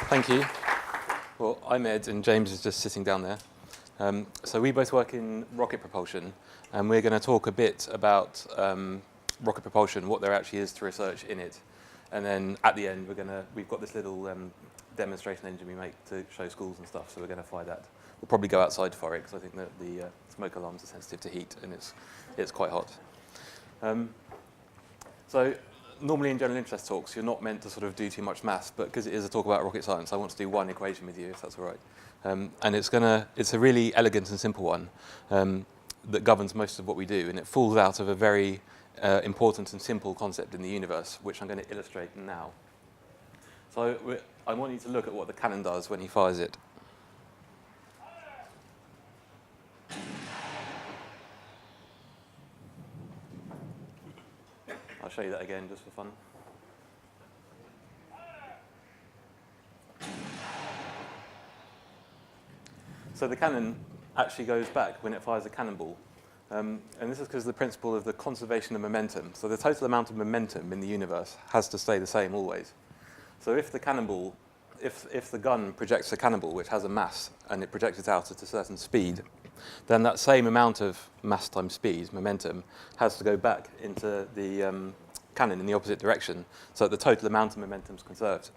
Thank you. Well, I'm Ed, and James is just sitting down there. So we both work in rocket propulsion, and we're going to talk a bit about rocket propulsion, what there actually is to research in it. And then at the end, we've got this little demonstration engine we make to show schools and stuff, so we're going to fly that. We'll probably go outside for it, because I think that the smoke alarms are sensitive to heat, and it's quite hot. So normally in general interest talks, you're not meant to sort of do too much maths, but because it is a talk about rocket science, I want to do one equation with you, if that's all right. And it's a really elegant and simple one that governs most of what we do, and it falls out of a very important and simple concept in the universe, which I'm going to illustrate now. So I want you to look at what the cannon does when he fires it. I'll show you that again just for fun. So the cannon actually goes back when it fires a cannonball. And this is because of the principle of the conservation of momentum. So the total amount of momentum in the universe has to stay the same always. So if the cannonball, if the gun projects a cannonball which has a mass and it projects it out at a certain speed, then that same amount of mass times speed, momentum, has to go back into the cannon in the opposite direction, so that the total amount of momentum is conserved.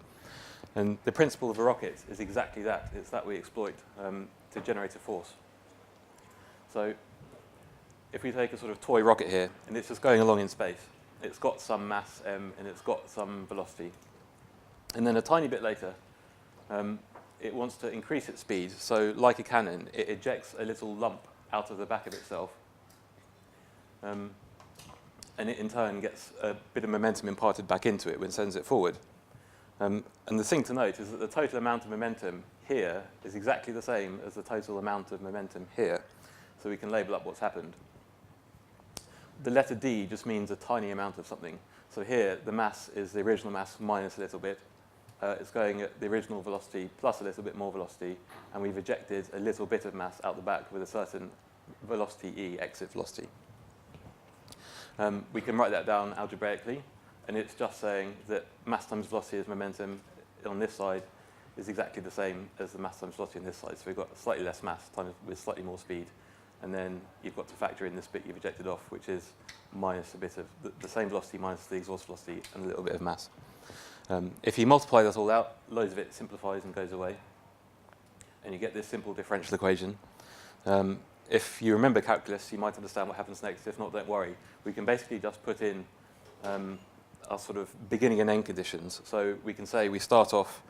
And the principle of a rocket is exactly that. It's that we exploit to generate a force. So if we take a sort of toy rocket here, and it's just going along in space, it's got some mass m and it's got some velocity. And then a tiny bit later, it wants to increase its speed. So like a cannon, it ejects a little lump out of the back of itself. And it in turn gets a bit of momentum imparted back into it when it sends it forward. And the thing to note is that the total amount of momentum here is exactly the same as the total amount of momentum here. So we can label up what's happened. The letter D just means a tiny amount of something. So here, the mass is the original mass minus a little bit. It's going at the original velocity plus a little bit more velocity, and we've ejected a little bit of mass out the back with a certain velocity E, exit velocity. We can write that down algebraically, and it's just saying that mass times velocity as momentum on this side is exactly the same as the mass times velocity on this side. So we've got slightly less mass times with slightly more speed, and then you've got to factor in this bit you've ejected off, which is minus a bit of the same velocity minus the exhaust velocity and a little bit of mass. If you multiply that all out, loads of it simplifies and goes away, and you get this simple differential equation. If you remember calculus, you might understand what happens next. If not, don't worry. We can basically just put in our sort of beginning and end conditions. So we can say we start off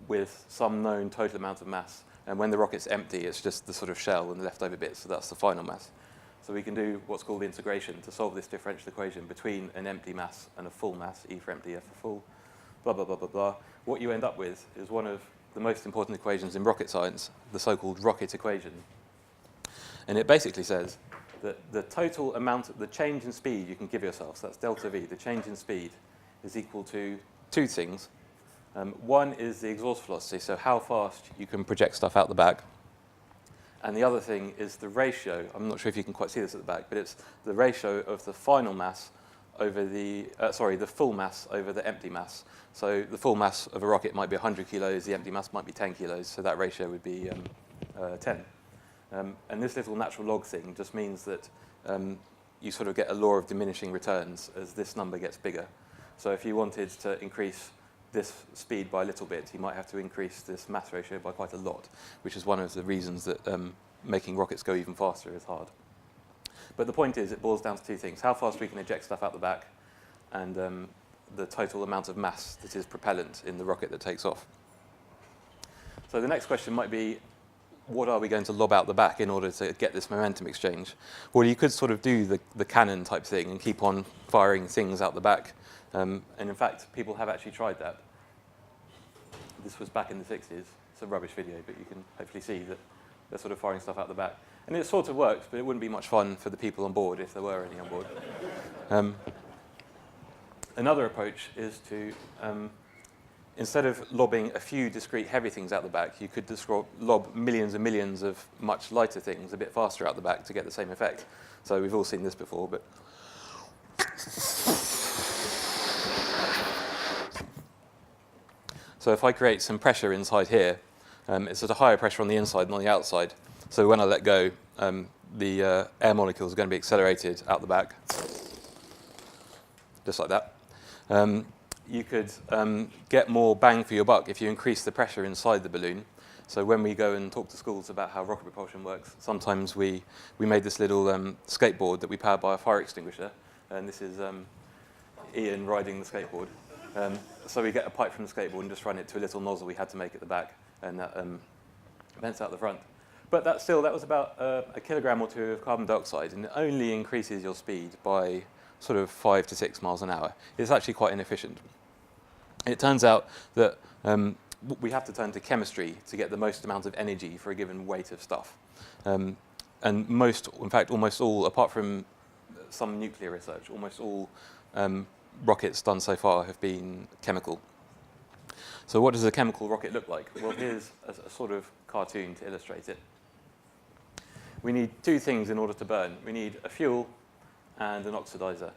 with some known total amount of mass, and when the rocket's empty, it's just the sort of shell and the leftover bits, so that's the final mass. So we can do what's called integration to solve this differential equation between an empty mass and a full mass, E for empty, F for full, blah, blah, blah, blah, blah. What you end up with is one of the most important equations in rocket science, the so-called rocket equation. And it basically says that the total amount, the change in speed you can give yourself, so that's delta V, the change in speed, is equal to two things. One is the exhaust velocity, so how fast you can project stuff out the back. And the other thing is the ratio, I'm not sure if you can quite see this at the back, but it's the ratio of the final mass over the full mass over the empty mass. So the full mass of a rocket might be 100 kilos, the empty mass might be 10 kilos, so that ratio would be 10. And this little natural log thing just means that you sort of get a law of diminishing returns as this number gets bigger. So if you wanted to increase this speed by a little bit, you might have to increase this mass ratio by quite a lot, which is one of the reasons that making rockets go even faster is hard. But the point is, it boils down to two things: how fast we can eject stuff out the back, and the total amount of mass that is propellant in the rocket that takes off. So the next question might be, what are we going to lob out the back in order to get this momentum exchange? Well, you could sort of do the cannon type thing and keep on firing things out the back. And in fact, people have actually tried that. This was back in the 60s. It's a rubbish video, but you can hopefully see that they're sort of firing stuff out the back. And it sort of works, but it wouldn't be much fun for the people on board if there were any on board. Another approach is to, instead of lobbing a few discrete heavy things out the back, you could lob millions and millions of much lighter things a bit faster out the back to get the same effect. So we've all seen this before, but So if I create some pressure inside here, it's at a higher pressure on the inside than on the outside. So when I let go, the air molecules are going to be accelerated out the back, just like that. You could get more bang for your buck if you increase the pressure inside the balloon. So when we go and talk to schools about how rocket propulsion works, sometimes we made this little skateboard that we powered by a fire extinguisher. And this is Ian riding the skateboard. So we get a pipe from the skateboard and just run it to a little nozzle we had to make at the back, and that vents out the front. But that was about a kilogram or 2 of carbon dioxide, and it only increases your speed by sort of 5 to 6 miles an hour. It's actually quite inefficient. It turns out that we have to turn to chemistry to get the most amount of energy for a given weight of stuff. And in fact, almost all, apart from some nuclear research, almost all rockets done so far have been chemical. So what does a chemical rocket look like? Well, here's a sort of cartoon to illustrate it. We need 2 things in order to burn. We need a fuel and an oxidizer.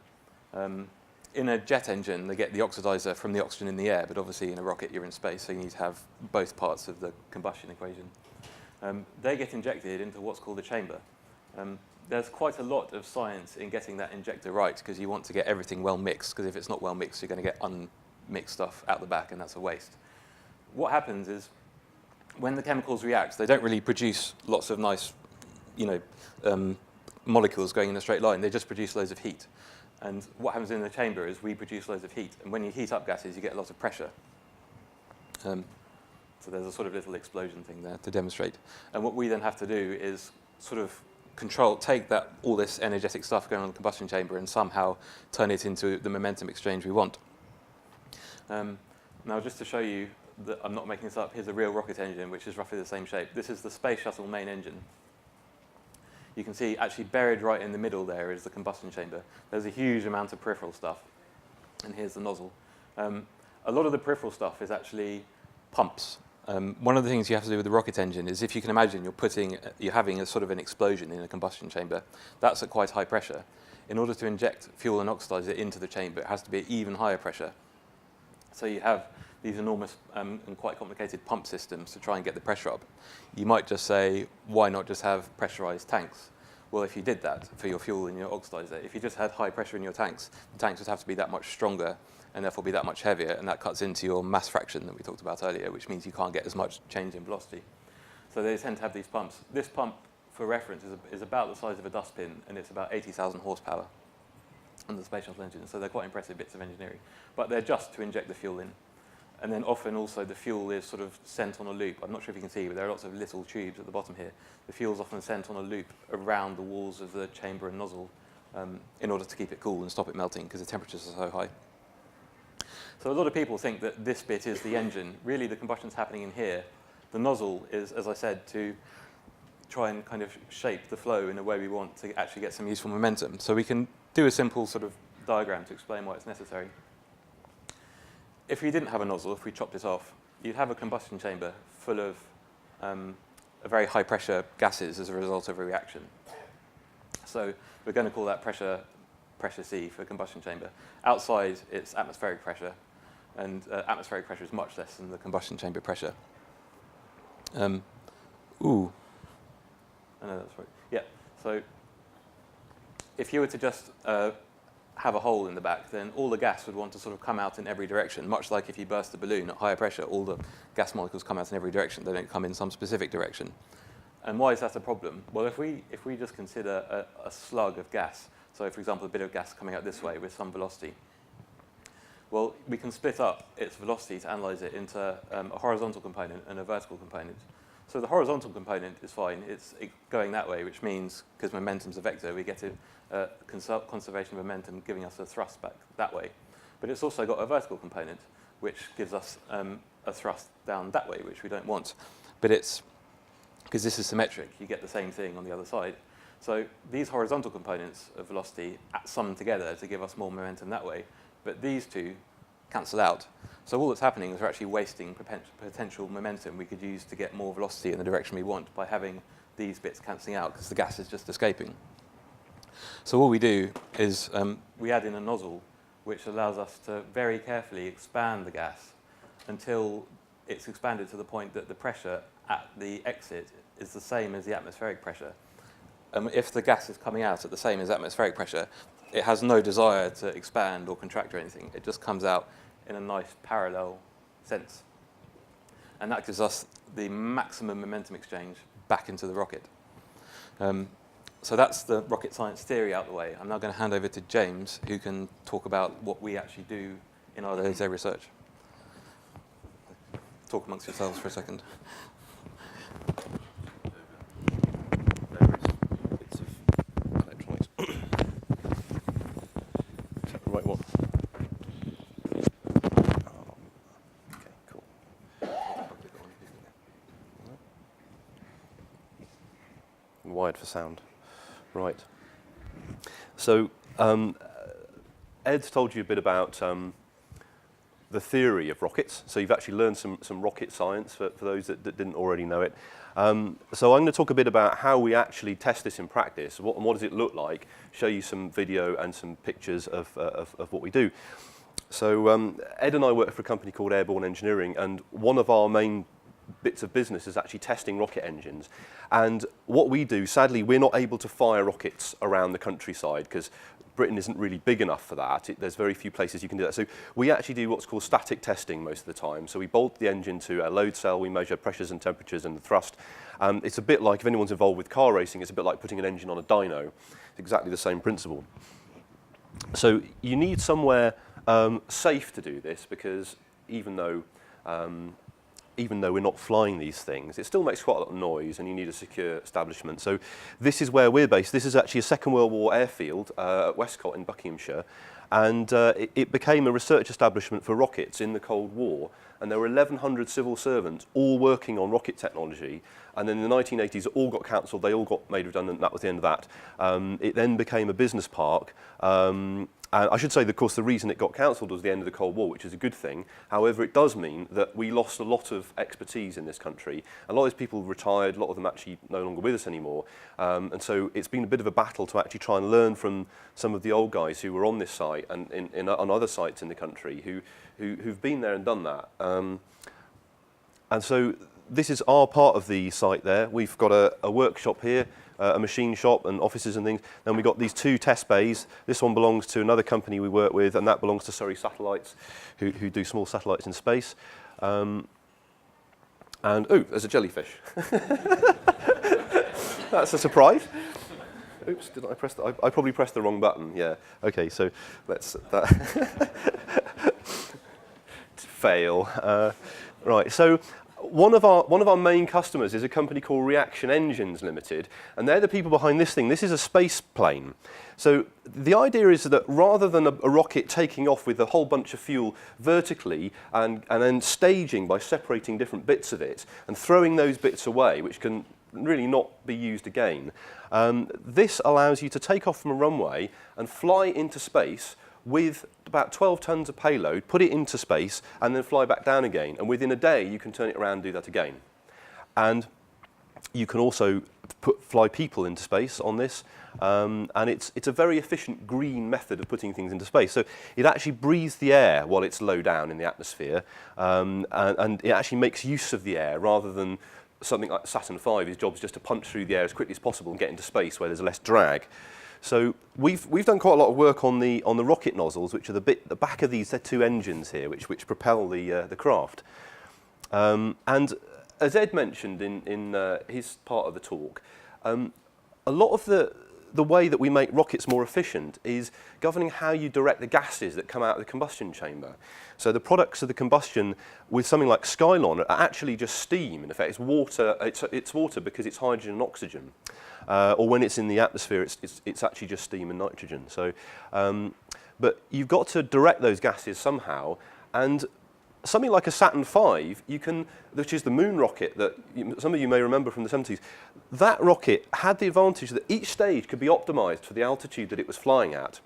In a jet engine, they get the oxidizer from the oxygen in the air, but obviously in a rocket you're in space, so you need to have both parts of the combustion equation. They get injected into what's called a chamber. There's quite a lot of science in getting that injector right, because you want to get everything well mixed, because if it's not well mixed, you're going to get unmixed stuff out the back, and that's a waste. What happens is, when the chemicals react, they don't really produce lots of nice, molecules going in a straight line. They just produce loads of heat. And what happens in the chamber is we produce loads of heat. And when you heat up gases, you get a lot of pressure. So there's a sort of little explosion thing there to demonstrate. And what we then have to do is sort of take all this energetic stuff going on in the combustion chamber and somehow turn it into the momentum exchange we want. Now, just to show you that I'm not making this up, here's a real rocket engine, which is roughly the same shape. This is the space shuttle main engine. You can see actually buried right in the middle there is the combustion chamber. There's a huge amount of peripheral stuff. And here's the nozzle. A lot of the peripheral stuff is actually pumps. One of the things you have to do with the rocket engine is, if you can imagine, you're having a sort of an explosion in a combustion chamber. That's at quite high pressure. In order to inject fuel and oxidize it into the chamber, it has to be at even higher pressure. So you have these enormous and quite complicated pump systems to try and get the pressure up. You might just say, why not just have pressurized tanks? Well, if you did that for your fuel and your oxidizer, if you just had high pressure in your tanks, the tanks would have to be that much stronger and therefore be that much heavier, and that cuts into your mass fraction that we talked about earlier, which means you can't get as much change in velocity. So they tend to have these pumps. This pump, for reference, is about the size of a dustbin, and it's about 80,000 horsepower on the space shuttle engine. So they're quite impressive bits of engineering. But they're just to inject the fuel in. And then often also the fuel is sort of sent on a loop. I'm not sure if you can see, but there are lots of little tubes at the bottom here. The fuel is often sent on a loop around the walls of the chamber and nozzle in order to keep it cool and stop it melting, because the temperatures are so high. So a lot of people think that this bit is the engine. Really, the combustion's happening in here. The nozzle is, as I said, to try and kind of shape the flow in a way we want to actually get some useful momentum. So we can do a simple sort of diagram to explain why it's necessary. If we didn't have a nozzle, if we chopped it off, you'd have a combustion chamber full of a very high pressure gases as a result of a reaction. So we're going to call that pressure C for combustion chamber. Outside, it's atmospheric pressure, and atmospheric pressure is much less than the combustion chamber pressure. I know that's right. Yeah, so if you were to just have a hole in the back, then all the gas would want to sort of come out in every direction, much like if you burst a balloon at higher pressure, all the gas molecules come out in every direction. They don't come in some specific direction. And why is that a problem? Well, if we just consider a slug of gas, so for example, a bit of gas coming out this way with some velocity, well, we can split up its velocity to analyze it into a horizontal component and a vertical component. So the horizontal component is fine. It's going that way, which means, because momentum's a vector, we get a conservation of momentum giving us a thrust back that way. But it's also got a vertical component, which gives us a thrust down that way, which we don't want. But it's, because this is symmetric, you get the same thing on the other side. So these horizontal components of velocity sum together to give us more momentum that way. But these two cancel out. So all that's happening is we're actually wasting potential momentum we could use to get more velocity in the direction we want by having these bits cancelling out, because the gas is just escaping. So all we do is we add in a nozzle which allows us to very carefully expand the gas until it's expanded to the point that the pressure at the exit is the same as the atmospheric pressure. If the gas is coming out at the same as atmospheric pressure, it has no desire to expand or contract or anything. It just comes out in a nice parallel sense. And that gives us the maximum momentum exchange back into the rocket. So that's the rocket science theory out the way. I'm now going to hand over to James, who can talk about what we actually do in our day-to-day research. Talk amongst yourselves for a second. Bits of electronics. Is that the right one? Oh, okay, cool. Wired for sound. Right. So Ed's told you a bit about the theory of rockets. So you've actually learned some rocket science for those that didn't already know it. So I'm going to talk a bit about how we actually test this in practice. What does it look like? Show you some video and some pictures of what we do. So Ed and I work for a company called Airborne Engineering, and one of our main bits of business is actually testing rocket engines. And what we do, sadly, we're not able to fire rockets around the countryside because Britain isn't really big enough for that. There's very few places you can do that. So we actually do what's called static testing most of the time. So we bolt the engine to a load cell, we measure pressures and temperatures and the thrust. It's a bit like, if anyone's involved with car racing, it's a bit like putting an engine on a dyno. It's exactly the same principle. So you need somewhere safe to do this, because even though we're not flying these things, it still makes quite a lot of noise, and you need a secure establishment. So this is where we're based. This is actually a Second World War airfield at Westcott in Buckinghamshire, and it became a research establishment for rockets in the Cold War, and there were 1,100 civil servants all working on rocket technology, and then in the 1980s it all got cancelled, they all got made redundant, that was the end of that. It then became a business park. And I should say, of course, the reason it got cancelled was the end of the Cold War, which is a good thing. However, it does mean that we lost a lot of expertise in this country. A lot of these people retired, a lot of them actually no longer with us anymore. And so it's been a bit of a battle to actually try and learn from some of the old guys who were on this site and on other sites in the country who've been there and done that. And so this is our part of the site there. We've got a workshop here, a machine shop and offices and things. Then we've got these two test bays. This one belongs to another company we work with, and that belongs to Surrey Satellites, who do small satellites in space. And, oh, there's a jellyfish. That's a surprise. Oops, did I press I probably pressed the wrong button, yeah. Okay, so let's, fail. Right, so one of our main customers is a company called Reaction Engines Limited, and they're the people behind this thing. This is a space plane. So the idea is that rather than a rocket taking off with a whole bunch of fuel vertically and then staging by separating different bits of it and throwing those bits away, which can really not be used again, this allows you to take off from a runway and fly into space with about 12 tons of payload, put it into space, and then fly back down again. And within a day, you can turn it around and do that again. And you can also fly people into space on this. And it's a very efficient green method of putting things into space. So it actually breathes the air while it's low down in the atmosphere. And it actually makes use of the air rather than something like Saturn V. His job is just to punch through the air as quickly as possible and get into space where there's less drag. So we've done quite a lot of work on the rocket nozzles, which are the back of these. They're two engines here, which propel the craft. And as Ed mentioned in his part of the talk, a lot of the way that we make rockets more efficient is governing how you direct the gases that come out of the combustion chamber. So the products of the combustion with something like Skylon are actually just steam. In effect, it's water. It's water because it's hydrogen and oxygen. Or when it's in the atmosphere, it's actually just steam and nitrogen. So, but you've got to direct those gases somehow. And something like a Saturn V, which is the moon rocket that some of you may remember from the 70s, that rocket had the advantage that each stage could be optimized for the altitude that it was flying at.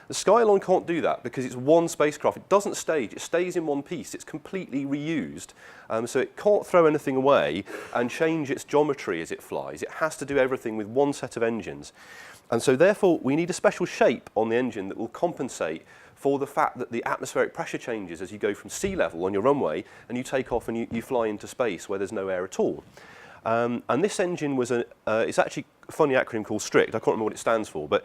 The Skylon can't do that because it's one spacecraft. It doesn't stage, it stays in one piece. It's completely reused. So it can't throw anything away and change its geometry as it flies. It has to do everything with one set of engines. And so therefore, we need a special shape on the engine that will compensate for the fact that the atmospheric pressure changes as you go from sea level on your runway and you take off and you fly into space where there's no air at all. And this engine was it's actually a funny acronym called STRICT. I can't remember what it stands for, but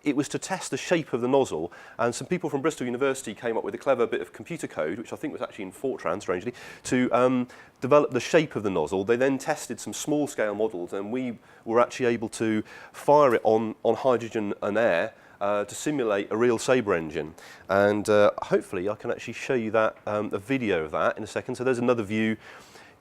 it was to test the shape of the nozzle, and some people from Bristol University came up with a clever bit of computer code, which I think was actually in Fortran, strangely, to develop the shape of the nozzle. They then tested some small-scale models, and we were actually able to fire it on hydrogen and air to simulate a real Sabre engine. And hopefully I can actually show you that, a video of that in a second. So there's another view.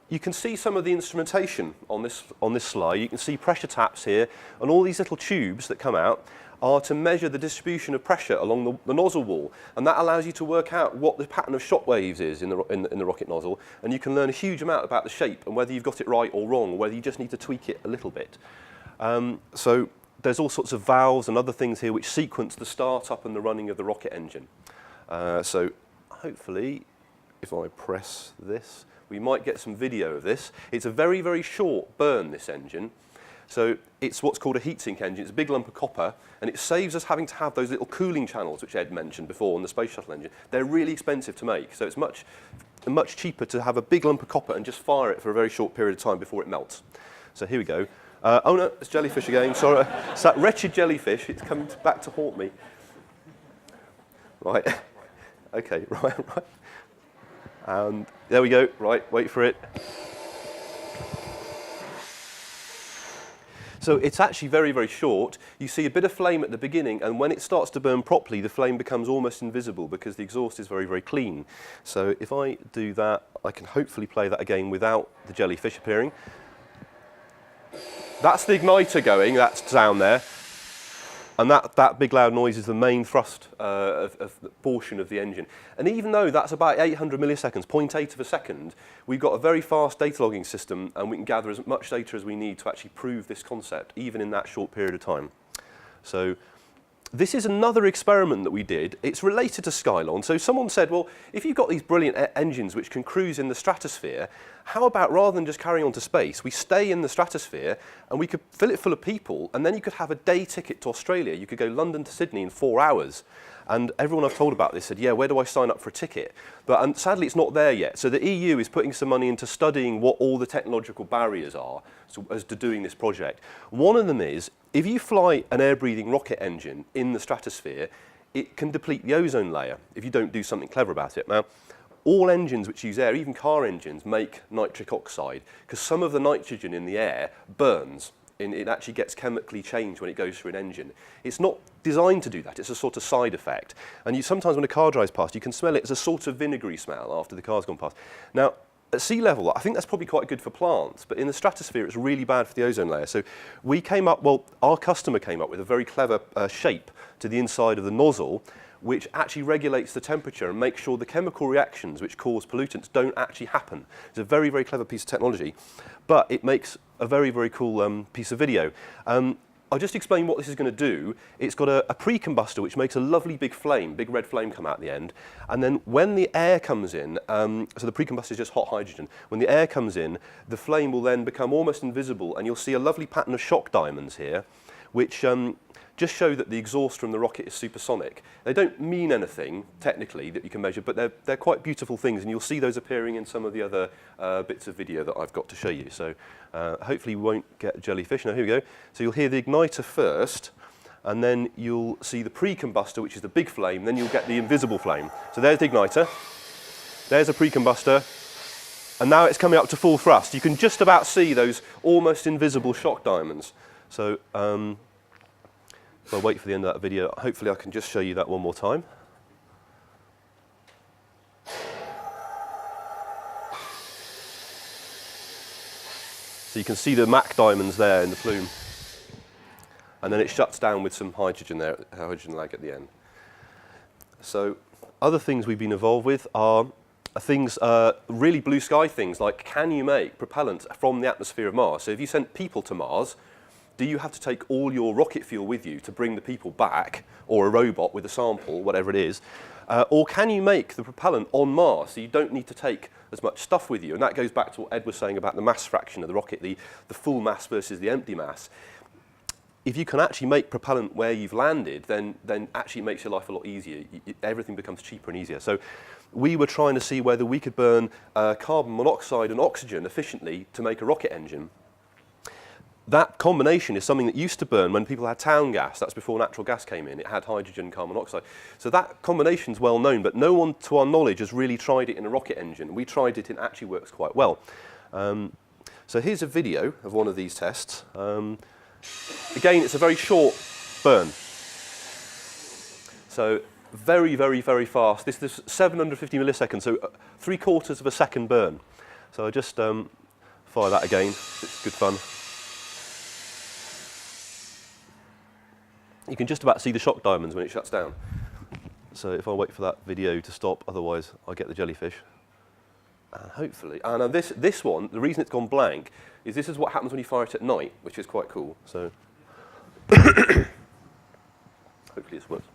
You can see some of the instrumentation on this slide. You can see pressure taps here, and all these little tubes that come out are to measure the distribution of pressure along the nozzle wall, and that allows you to work out what the pattern of shock waves is in the rocket nozzle, and you can learn a huge amount about the shape and whether you've got it right or wrong, or whether you just need to tweak it a little bit. So there's all sorts of valves and other things here which sequence the start-up and the running of the rocket engine. So hopefully, if I press this, we might get some video of this. It's a very, very short burn, this engine. So it's what's called a heatsink engine. It's a big lump of copper, and it saves us having to have those little cooling channels, which Ed mentioned before on the space shuttle engine. They're really expensive to make, so it's much cheaper to have a big lump of copper and just fire it for a very short period of time before it melts. So here we go. Oh no, it's jellyfish again. Sorry, it's that wretched jellyfish. It's coming back to haunt me. Right. Okay. Right. And there we go. Right. Wait for it. So it's actually very, very short. You see a bit of flame at the beginning, and when it starts to burn properly, the flame becomes almost invisible because the exhaust is very, very clean. So if I do that, I can hopefully play that again without the jellyfish appearing. That's the igniter going, that's down there. And that big loud noise is the main thrust of the portion of the engine. And even though that's about 800 milliseconds, 0.8 of a second, we've got a very fast data logging system, and we can gather as much data as we need to actually prove this concept, even in that short period of time. So this is another experiment that we did. It's related to Skylon. So someone said, well, if you've got these brilliant engines which can cruise in the stratosphere, how about rather than just carrying on to space, we stay in the stratosphere and we could fill it full of people, and then you could have a day ticket to Australia. You could go London to Sydney in 4 hours. And everyone I've told about this said, yeah, where do I sign up for a ticket? But sadly, it's not there yet. So the EU is putting some money into studying what all the technological barriers are as to doing this project. One of them is, if you fly an air-breathing rocket engine in the stratosphere, it can deplete the ozone layer if you don't do something clever about it. Now, all engines which use air, even car engines, make nitric oxide because some of the nitrogen in the air burns. It actually gets chemically changed when it goes through an engine. It's not designed to do that. It's a sort of side effect. And sometimes when a car drives past, you can smell it as a sort of vinegary smell after the car's gone past. Now, at sea level, I think that's probably quite good for plants, but in the stratosphere, it's really bad for the ozone layer. So we came up, well, our customer came up with a very clever shape to the inside of the nozzle, which actually regulates the temperature and makes sure the chemical reactions which cause pollutants don't actually happen. It's a very, very clever piece of technology, but it makes a very, very cool piece of video. I'll just explain what this is going to do. It's got a pre-combustor which makes a lovely big flame, big red flame come out the end. And then when the air comes in, so the pre-combustor is just hot hydrogen. When the air comes in, the flame will then become almost invisible, and you'll see a lovely pattern of shock diamonds here, which just show that the exhaust from the rocket is supersonic. They don't mean anything, technically, that you can measure, but they're quite beautiful things, and you'll see those appearing in some of the other bits of video that I've got to show you. So hopefully we won't get jellyfish. Now, here we go. So you'll hear the igniter first, and then you'll see the pre-combustor, which is the big flame, then you'll get the invisible flame. So there's the igniter, there's a pre-combustor, and now it's coming up to full thrust. You can just about see those almost invisible shock diamonds. So I'll wait for the end of that video. Hopefully I can just show you that one more time. So you can see the Mac diamonds there in the plume. And then it shuts down with some hydrogen there, hydrogen lag at the end. So other things we've been involved with are things, really blue sky things, like can you make propellant from the atmosphere of Mars? So if you sent people to Mars, do you have to take all your rocket fuel with you to bring the people back, or a robot with a sample, whatever it is? Or can you make the propellant on Mars so you don't need to take as much stuff with you? And that goes back to what Ed was saying about the mass fraction of the rocket, the full mass versus the empty mass. if you can actually make propellant where you've landed, then actually it makes your life a lot easier. Everything becomes cheaper and easier. So we were trying to see whether we could burn carbon monoxide and oxygen efficiently to make a rocket engine. That combination is something that used to burn when people had town gas. That's before natural gas came in. It had hydrogen and carbon monoxide. So that combination's well known, but no one, to our knowledge, has really tried it in a rocket engine. We tried it, and it actually works quite well. So here's a video of one of these tests. Again, it's a very short burn. So very, very, very fast. This is 750 milliseconds, so 3/4 of a second burn. So I just fire that again. It's good fun. You can just about see the shock diamonds when it shuts down. So if I wait for that video to stop, otherwise I get the jellyfish. And hopefully, and this one, the reason it's gone blank is this is what happens when you fire it at night, which is quite cool. So hopefully this works.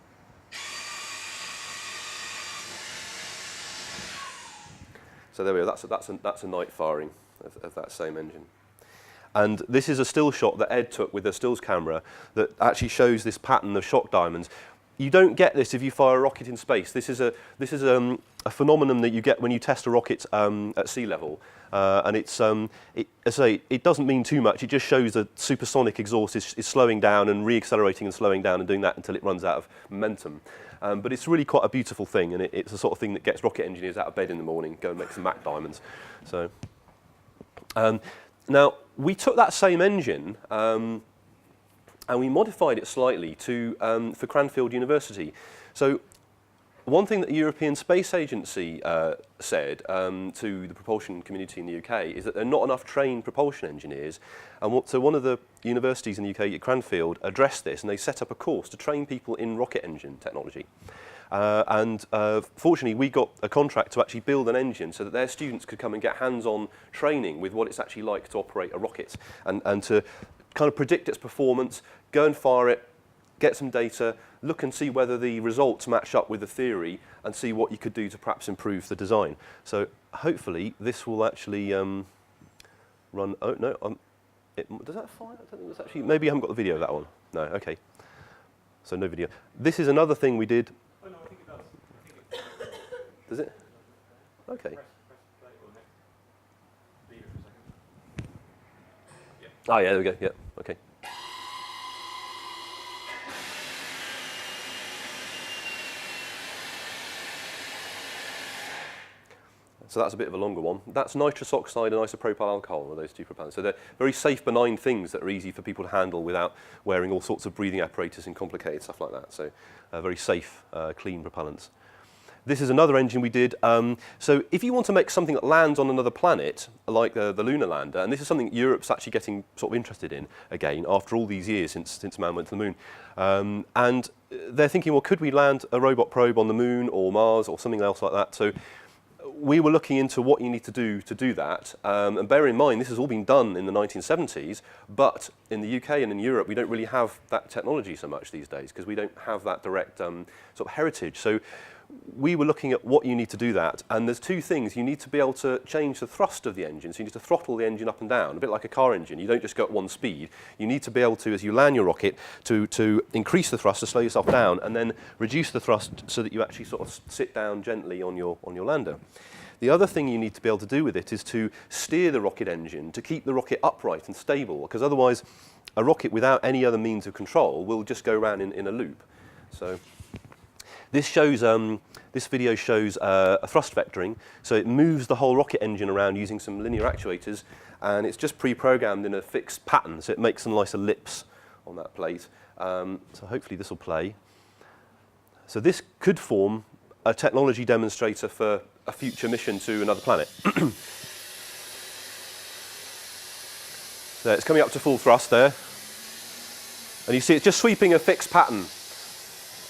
So there we go. That's a night firing of that same engine. And this is a still shot that Ed took with a stills camera that actually shows this pattern of shock diamonds. You don't get this if you fire a rocket in space. This is a phenomenon that you get when you test a rocket at sea level, and as I say, it doesn't mean too much. It just shows that supersonic exhaust is slowing down and re-accelerating and slowing down and doing that until it runs out of momentum. But it's really quite a beautiful thing, and it's the sort of thing that gets rocket engineers out of bed in the morning, go and make some Mac diamonds. So now we took that same engine. And we modified it slightly for Cranfield University. So one thing that the European Space Agency said to the propulsion community in the UK is that there are not enough trained propulsion engineers. And so one of the universities in the UK at Cranfield addressed this, and they set up a course to train people in rocket engine technology. Fortunately, we got a contract to actually build an engine so that their students could come and get hands-on training with what it's actually like to operate a rocket and to kind of predict its performance, go and fire it, get some data, look and see whether the results match up with the theory, and see what you could do to perhaps improve the design. So hopefully this will actually run. Oh no, does that fire? I don't think it's actually. Maybe you haven't got the video of that one. No, okay. So no video. This is another thing we did. Oh no, I think it does. I think it does it? Okay. Press play or next. Leave it for a second. Yeah. Oh yeah, there we go. Yeah. Okay. So that's a bit of a longer one. That's nitrous oxide and isopropyl alcohol, are those two propellants. So they're very safe, benign things that are easy for people to handle without wearing all sorts of breathing apparatus and complicated stuff like that. So very safe, clean propellants. This is another engine we did. So if you want to make something that lands on another planet, like the lunar lander, and this is something Europe's actually getting sort of interested in again after all these years since man went to the moon. And they're thinking, well, could we land a robot probe on the moon or Mars or something else like that? So we were looking into what you need to do that. And bear in mind, this has all been done in the 1970s, but in the UK and in Europe, we don't really have that technology so much these days because we don't have that direct sort of heritage. So we were looking at what you need to do that, and there's two things. You need to be able to change the thrust of the engine, so you need to throttle the engine up and down, a bit like a car engine. You don't just go at one speed. You need to be able to, as you land your rocket, to increase the thrust, to slow yourself down, and then reduce the thrust so that you actually sort of sit down gently on your lander. The other thing you need to be able to do with it is to steer the rocket engine to keep the rocket upright and stable, because otherwise a rocket without any other means of control will just go around in a loop. So this shows, this video shows a thrust vectoring, so it moves the whole rocket engine around using some linear actuators, and it's just pre-programmed in a fixed pattern, so it makes some nice ellipse on that plate. So hopefully this will play. So this could form a technology demonstrator for a future mission to another planet. So it's coming up to full thrust there, and you see it's just sweeping a fixed pattern.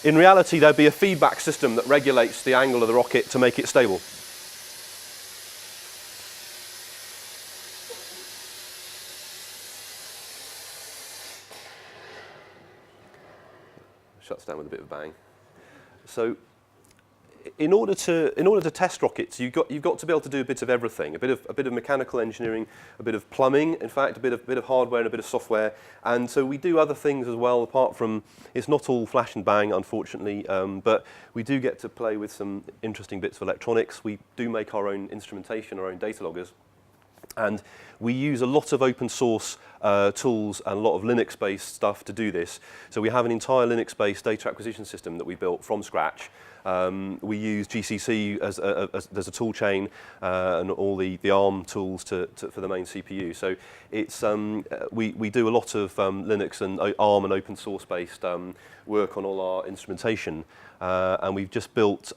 In reality, there'd be a feedback system that regulates the angle of the rocket to make it stable. Shuts down with a bit of a bang. So in order to test rockets, you've got to be able to do a bit of everything, a bit of mechanical engineering, a bit of plumbing, in fact, a bit of hardware and a bit of software. And so we do other things as well, apart from, it's not all flash and bang, unfortunately, but we do get to play with some interesting bits of electronics. We do make our own instrumentation, our own data loggers. And we use a lot of open source tools and a lot of Linux-based stuff to do this. So we have an entire Linux-based data acquisition system that we built from scratch. We use GCC as a tool chain and all the ARM tools for the main CPU. So it's we do a lot of Linux and ARM and open source based work on all our instrumentation, and we've just built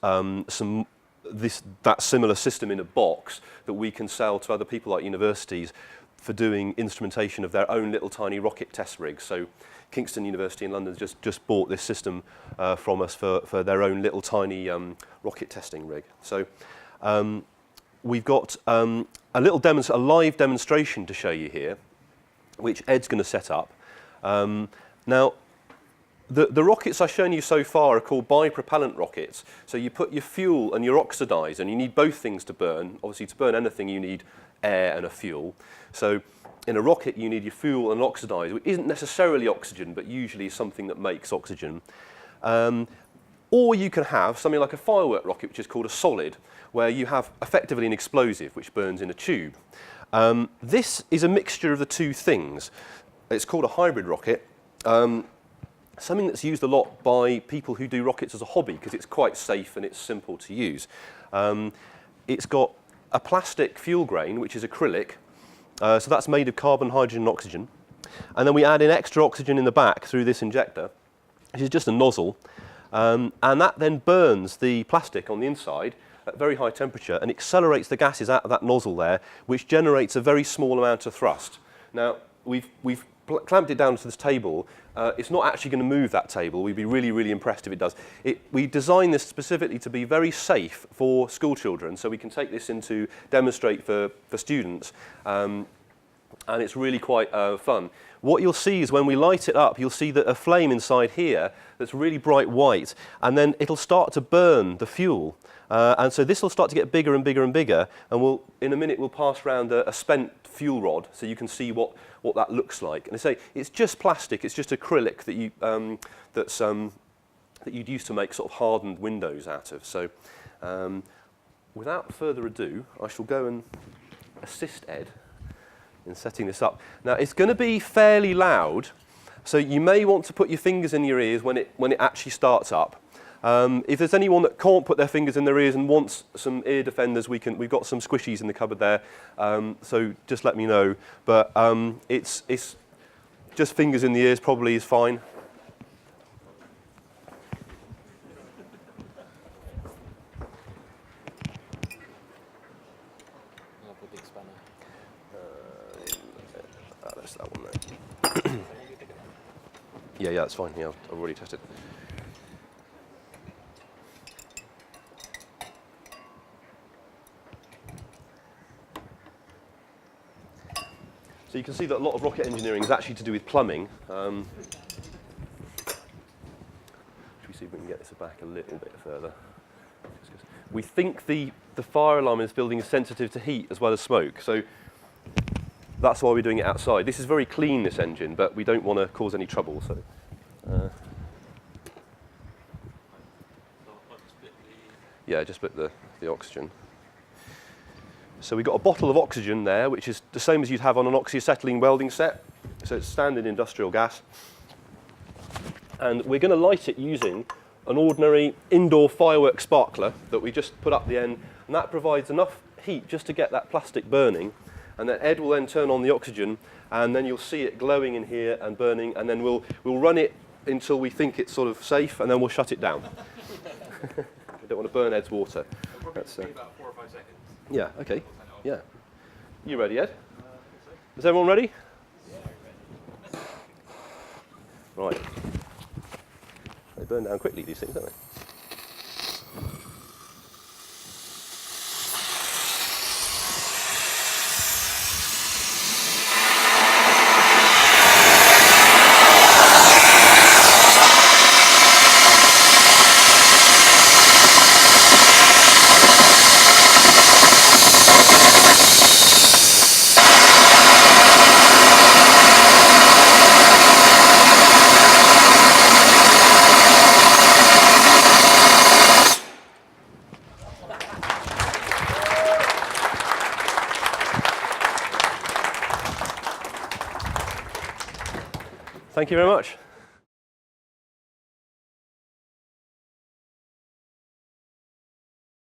that similar system in a box that we can sell to other people like universities for doing instrumentation of their own little tiny rocket test rigs. So Kingston University in London just bought this system from us for their own little tiny rocket testing rig. So we've got a live demonstration to show you here, which Ed's going to set up. Now, the rockets I've shown you so far are called bipropellant rockets. So you put your fuel and your oxidizer, and you need both things to burn. Obviously, to burn anything, you need air and a fuel. So in a rocket, you need your fuel and oxidizer, which isn't necessarily oxygen, but usually something that makes oxygen. Or you can have something like a firework rocket, which is called a solid, where you have effectively an explosive, which burns in a tube. This is a mixture of the two things. It's called a hybrid rocket. Something that's used a lot by people who do rockets as a hobby because it's quite safe and it's simple to use. It's got a plastic fuel grain, which is acrylic, so that's made of carbon, hydrogen and oxygen. And then we add in extra oxygen in the back through this injector, which is just a nozzle, and that then burns the plastic on the inside at very high temperature and accelerates the gases out of that nozzle there, which generates a very small amount of thrust. Now, we've clamped it down to this table. It's not actually going to move that table. We'd be really, really impressed if it does. We designed this specifically to be very safe for school children, so we can take this in to demonstrate for students, and it's really quite fun. What you'll see is when we light it up, you'll see that a flame inside here that's really bright white, and then it'll start to burn the fuel. And so this will start to get bigger and bigger and bigger, and in a minute we'll pass around a spent fuel rod so you can see what that looks like. And they say it's just plastic, it's just acrylic that you'd use to make sort of hardened windows out of. So without further ado, I shall go and assist Ed in setting this up. Now it's going to be fairly loud, so you may want to put your fingers in your ears when it actually starts up. If there's anyone that can't put their fingers in their ears and wants some ear defenders, we've got some squishies in the cupboard there, so just let me know. But it's just fingers in the ears probably is fine. That's that one there. Yeah, that's fine. Yeah, I've already tested. So you can see that a lot of rocket engineering is actually to do with plumbing. Should we see if we can get this back a little bit further? We think the fire alarm in this building is sensitive to heat as well as smoke, so that's why we're doing it outside. This is very clean, this engine, but we don't want to cause any trouble. So, yeah, just split the oxygen. So we've got a bottle of oxygen there, which is the same as you'd have on an oxyacetylene welding set. So it's standard industrial gas. And we're going to light it using an ordinary indoor firework sparkler that we just put up the end. And that provides enough heat just to get that plastic burning. And then Ed will then turn on the oxygen, and then you'll see it glowing in here and burning. And then we'll run it until we think it's sort of safe, and then we'll shut it down. We don't want to burn Ed's water. That's about 4 or 5 seconds. Yeah, okay. Yeah. You ready, Ed? Is everyone ready? Yeah, ready. Right. They burn down quickly, these things, don't they? Thank you very much.